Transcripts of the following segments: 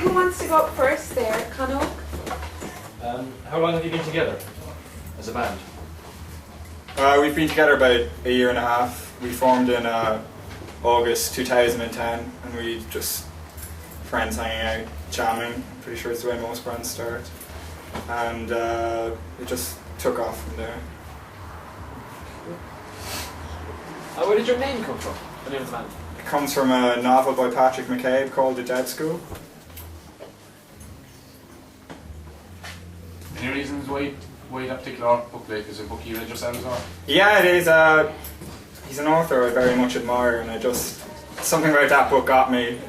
who wants to go up first there? Conor? How long have you been together as a band? We've been together about a year and a half. We formed in August 2010, and we just friends hanging out, jamming. Pretty sure it's the way most bands start, and it just took off from there. Where did your name come from? The name of the band? It comes from a novel by Patrick McCabe called The Dead School. Any reasons why that particular book, like, is a book you read yourself as well? Yeah, it is. He's an author I very much admire, and something about that book got me.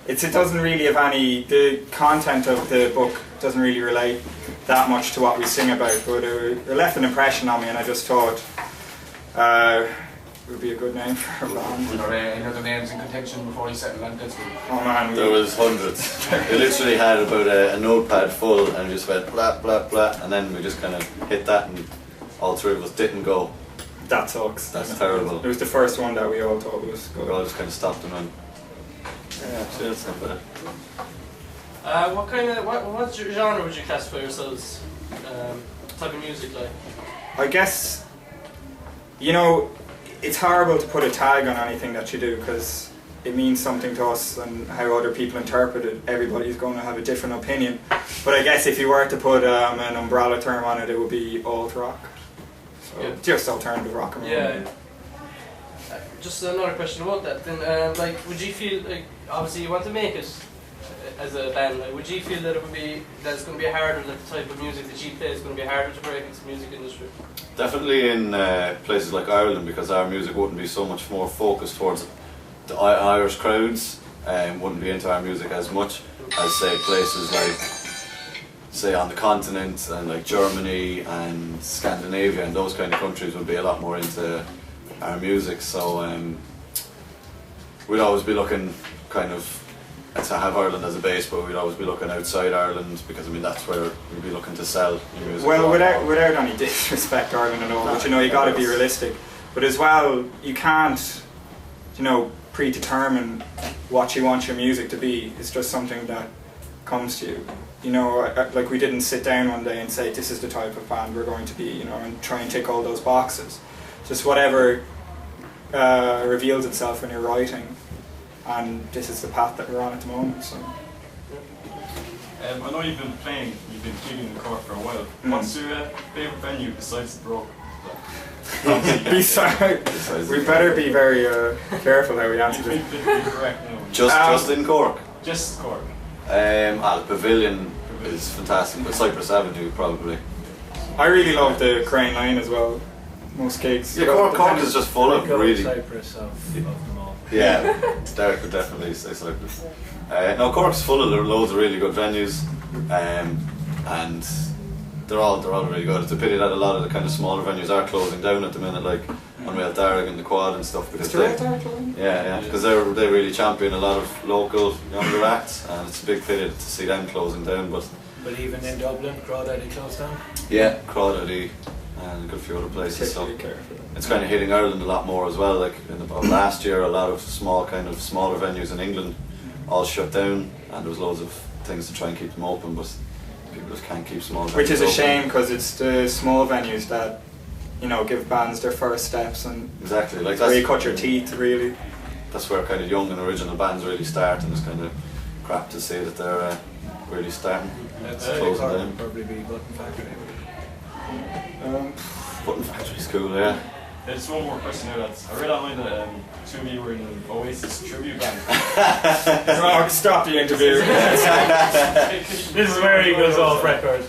It doesn't really have the content of the book doesn't really relate that much to what we sing about, but it left an impression on me, and I just thought it would be a good name for a band. Were there any other names in contention before you settled on Dead School? Oh man, there was hundreds. We literally had about a notepad full, and we just went blah blah blah, and then we just kind of hit that, and all three of us didn't go. That sucks. That's terrible. It was the first one that we all thought was good. We all just kind of stopped and went. Yeah, so that's not bad. What genre would you classify yourselves? Type of music like? I guess, it's horrible to put a tag on anything that you do because it means something to us, and how other people interpret it, everybody's going to have a different opinion. But I guess if you were to put an umbrella term on it, it would be alt rock. So yeah. Just alternative rock and roll. Yeah. Just another question about that. Then, would you feel like, obviously you want to make it as a band, would you feel that it's going to be harder, that the type of music that you play is going to be harder to break into the music industry? Definitely in places like Ireland, because our music wouldn't be so much more focused towards the Irish crowds, and wouldn't be into our music as much as say places like, say, on the continent, and like Germany and Scandinavia and those kind of countries would be a lot more into our music. So we'd always be looking kind of to have Ireland as a base, but we'd always be looking outside Ireland, because that's where we'd be looking to sell your music. Well, without any disrespect Ireland and all, but you got to be realistic. But as well, you can't, predetermine what you want your music to be. It's just something that comes to you. Like we didn't sit down one day and say this is the type of band we're going to be, and try and tick all those boxes. Just whatever reveals itself when you're writing. And this is the path that we're on at the moment. So. I know you've been gigging in Cork for a while. What's your favourite venue besides the Brog? We better be very careful how we answer this. Just in Cork? Just Cork. The Pavilion is fantastic, but Cypress Avenue probably. I really love the Crane Line as well. Most gigs. Yeah, Cork is just full of really. Cypress of them all. Yeah, Derek would definitely say Cyprus. No, Cork's full of loads of really good venues, and they're all really good. It's a pity that a lot of the kind of smaller venues are closing down at the minute, like Unreal Darragh and the Quad and stuff, because because they really champion a lot of local younger acts, and it's a big pity to see them closing down. But even in Dublin, Crawdaddy closed down. Yeah, Crawdaddy and a good few other places. So it's kind of hitting Ireland a lot more as well. Like last year, a lot of smaller venues in England all shut down, and there was loads of things to try and keep them open, but people just can't keep small venues Which is a open. shame, because it's the small venues that give bands their first steps, and exactly, like where you cut your teeth, really. That's where kind of young and original bands really start, and it's kind of crap to see that they're really starting. It's closing down. Probably be Button Factory. Button Factory's cool, yeah. Just one more question now, lads. I read online that two of you were in an Oasis tribute band. Brog, stop the interview. This is where he goes off record.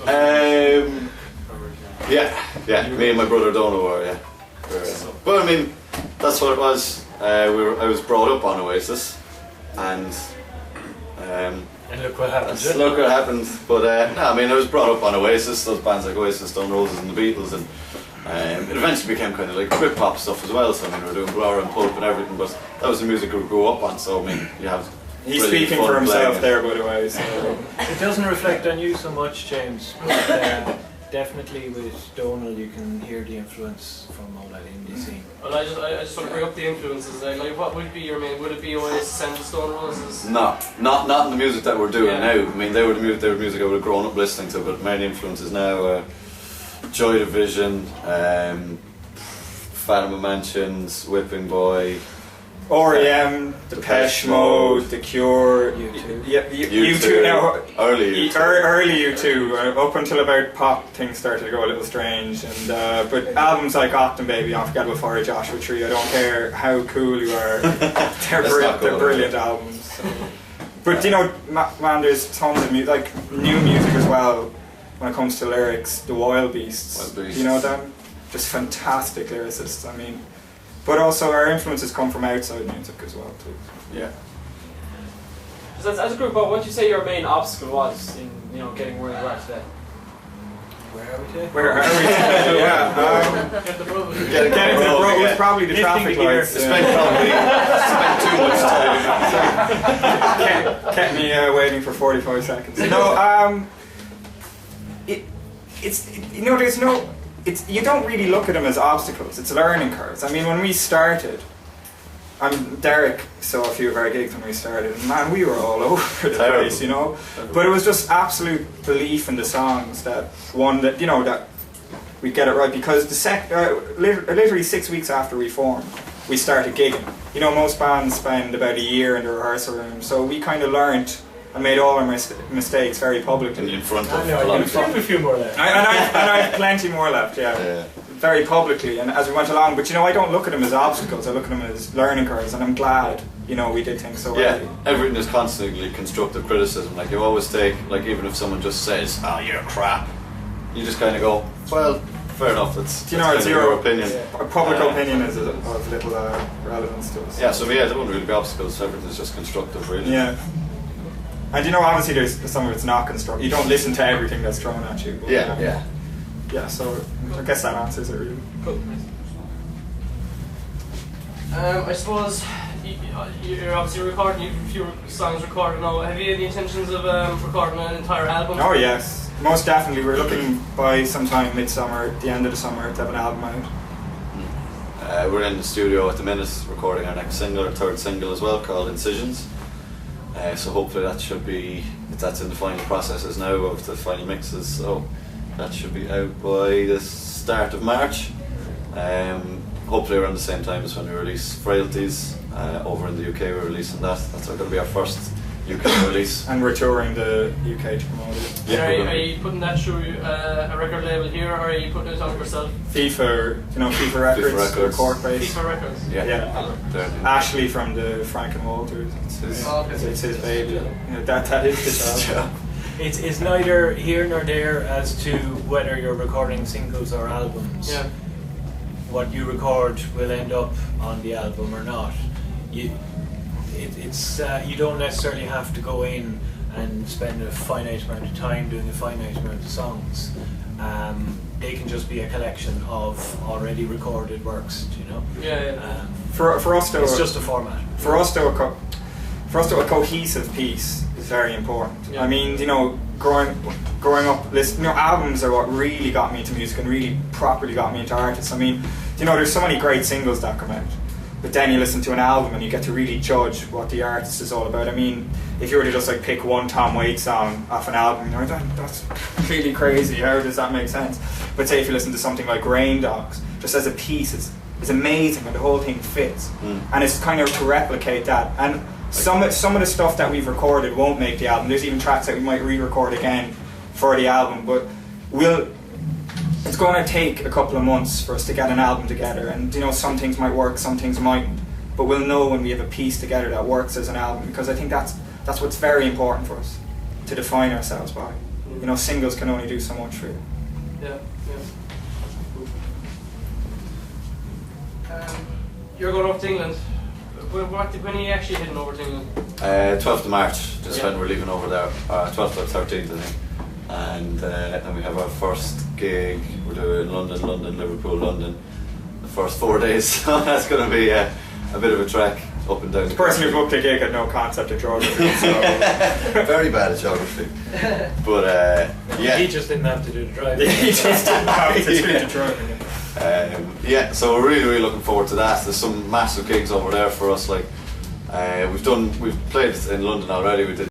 Yeah, me and my brother Donal were, yeah. But I mean, that's what it was. I was brought up on Oasis, and look what happened. Look what happened. But I was brought up on Oasis, those bands like Oasis, Stone Roses and the Beatles, and it eventually became kind of like Britpop stuff as well. So we were doing Blur and Pulp and everything, but that was the music we grew up on. So you have. He's speaking for himself there, by the way. So. It doesn't reflect on you so much, James. But, definitely with Donald you can hear the influence from all that indie scene. Well, I just want to bring up the influences. Like, what would be your main? Would it be Oasis and the Stone Roses? Not in the music that we're doing Yeah. now. I mean, they were music I would have grown up listening to, but main influences now, Joy Division, Fatima Mansions, Whipping Boy, R.E.M., Depeche Mode, The Cure, U2. yeah, U2 now. early U2. Early U2, up until about pop things started to go a little strange, and but albums like Octon Baby, Unforgettable Fire, Joshua Tree, I don't care how cool you are, they're brilliant albums. So. But you know, man, there's tons of music, like new music as well. When it comes to lyrics, the Wild Beasts, you know them, just fantastic lyricists. I mean. But also our influences come from outside music as well too. Yeah. So as a group, what would you say your main obstacle was in getting where you are today? Where are we today? Where are we today? Yeah. Get the Brog. Getting to the Brog was probably the traffic lights. Spent too much time. Kept me waiting for 45 seconds. No, you don't really look at them as obstacles, it's learning curves. I mean, when we started, Derek saw a few of our gigs when we started, and man, we were all over the place, you know. But it was just absolute belief in the songs that we'd get it right, because literally 6 weeks after we formed, we started gigging. You know, most bands spend about a year in the rehearsal room, so we kind of learned and made all our mistakes very publicly. In front of a few more left. And I have plenty more left, yeah. Very publicly, and as we went along. But I don't look at them as obstacles, I look at them as learning curves, and I'm glad, we did things so early. Everything is constantly constructive criticism. Like, you always take, like, even if someone just says, "Oh, you're crap," you just kind of go, "Well, fair enough, it's your opinion." A public opinion is of little relevance to us. Yeah, so there wouldn't really be obstacles, everything's just constructive, really. Yeah. And obviously there's some of it's not constructive. You don't listen to everything that's thrown at you. But, yeah, so I guess that answers it really. Cool. I suppose you're obviously recording, you've a few songs recorded now. Have you any intentions of recording an entire album? Oh yes, most definitely. We're looking by sometime midsummer, at the end of the summer, to have an album out. We're in the studio at the minute recording our next single, our third single as well, called Incisions. So hopefully that's in the final processes now of the final mixes, so that should be out by the start of March. Hopefully around the same time as when we release Frailties. Over in the UK we're releasing that. That's going to be our first UK release. And we're touring the UK to promote it. Yeah, are you putting that through a record label here, or are you putting it on yourself? FIFA Records. We're Cork based. FIFA Records? Yeah. Ashley from the Frank and Walters. It's his baby. That is the job. It's neither here nor there as to whether you're recording singles or albums. Yeah. What you record will end up on the album or not. You don't necessarily have to go in and spend a finite amount of time doing a finite amount of songs. They can just be a collection of already recorded works, Yeah. For us though, it's just a format. For us though, a cohesive piece is very important. Yeah. I mean, growing up, albums are what really got me into music and really properly got me into artists. I mean, there's so many great singles that come out, but then you listen to an album and you get to really judge what the artist is all about. I mean, if you were to just pick one Tom Waits song off an album, that's completely crazy. How does that make sense? But say if you listen to something like Rain Dogs, just as a piece, it's amazing and the whole thing fits. And it's kind of to replicate that. And some of the stuff that we've recorded won't make the album. There's even tracks that we might re-record again for the album, but it's going to take a couple of months for us to get an album together, and some things might work, some things mightn't, but we'll know when we have a piece together that works as an album, because I think that's what's very important for us to define ourselves by. Singles can only do so much for you. Yeah. You're going off to England. When are you actually heading over to England? 12th of March, when we're leaving over there. 12th or 13th, I think. And then we have our first gig. We're doing London, Liverpool, London. The first 4 days, so that's going to be a bit of a trek up and down. The person who booked the gig had no concept of geography, so very bad at geography. But Yeah. He just didn't have to do the driving. He just didn't have to do Yeah. the driving. Yeah, so we're really looking forward to that. There's some massive gigs over there for us. Like we've played in London already. We did